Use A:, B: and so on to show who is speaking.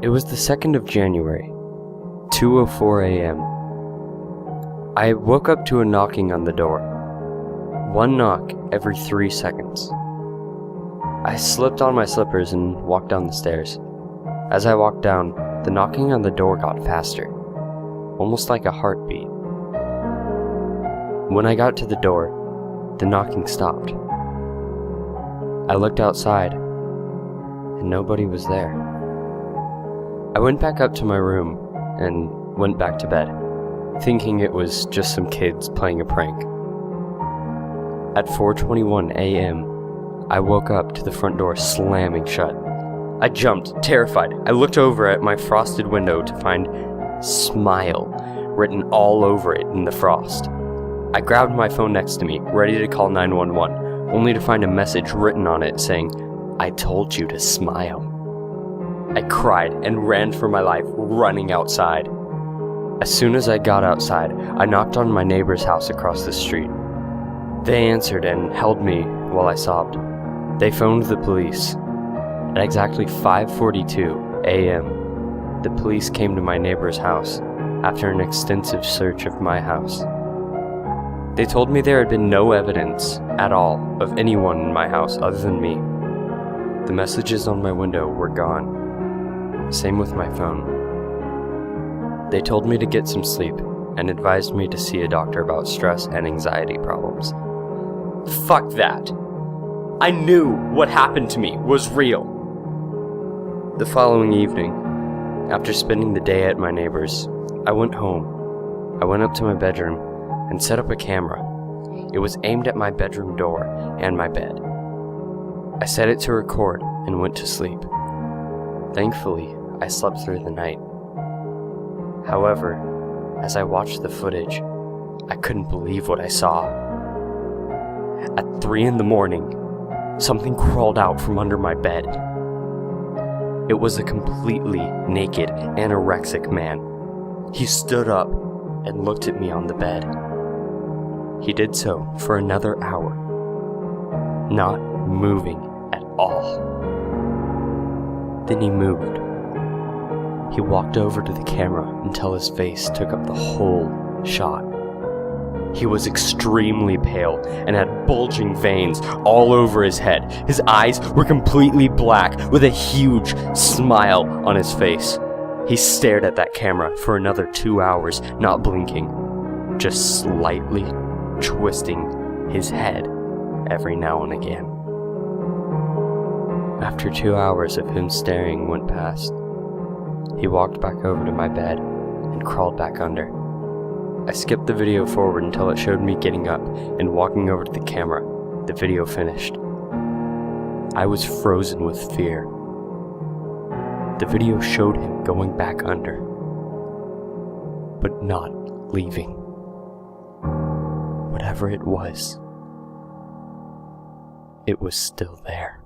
A: It was the 2nd of January, 2:04 a.m. I woke up to a knocking on the door. One knock every 3 seconds. I slipped on my slippers and walked down the stairs. As I walked down, the knocking on the door got faster, almost like a heartbeat. When I got to the door, the knocking stopped. I looked outside, and nobody was there. I went back up to my room and went back to bed, thinking it was just some kids playing a prank. At 4:21 a.m., I woke up to the front door slamming shut. I jumped, terrified. I looked over at my frosted window to find "Smile" written all over it in the frost. I grabbed my phone next to me, ready to call 911, only to find a message written on it saying, "I told you to smile." I cried and ran for my life, running outside. As soon as I got outside, I knocked on my neighbor's house across the street. They answered and held me while I sobbed. They phoned the police. At exactly 5:42 a.m., the police came to my neighbor's house after an extensive search of my house. They told me there had been no evidence at all of anyone in my house other than me. The messages on my window were gone. Same with my phone. They told me to get some sleep and advised me to see a doctor about stress and anxiety problems. Fuck that! I knew what happened to me was real. The following evening, after spending the day at my neighbor's, I went home. I went up to my bedroom and set up a camera. It was aimed at my bedroom door and my bed. I set it to record and went to sleep. Thankfully, I slept through the night. However, as I watched the footage, I couldn't believe what I saw. At 3 a.m, something crawled out from under my bed. It was a completely naked, anorexic man. He stood up and looked at me on the bed. He did so for another hour, not moving at all. Then he moved. He walked over to the camera until his face took up the whole shot. He was extremely pale and had bulging veins all over his head. His eyes were completely black with a huge smile on his face. He stared at that camera for another 2 hours, not blinking, just slightly twisting his head every now and again. After 2 hours of him staring went past, he walked back over to my bed and crawled back under. I skipped the video forward until it showed me getting up and walking over to the camera. The video finished. I was frozen with fear. The video showed him going back under, but not leaving. Whatever it was still there.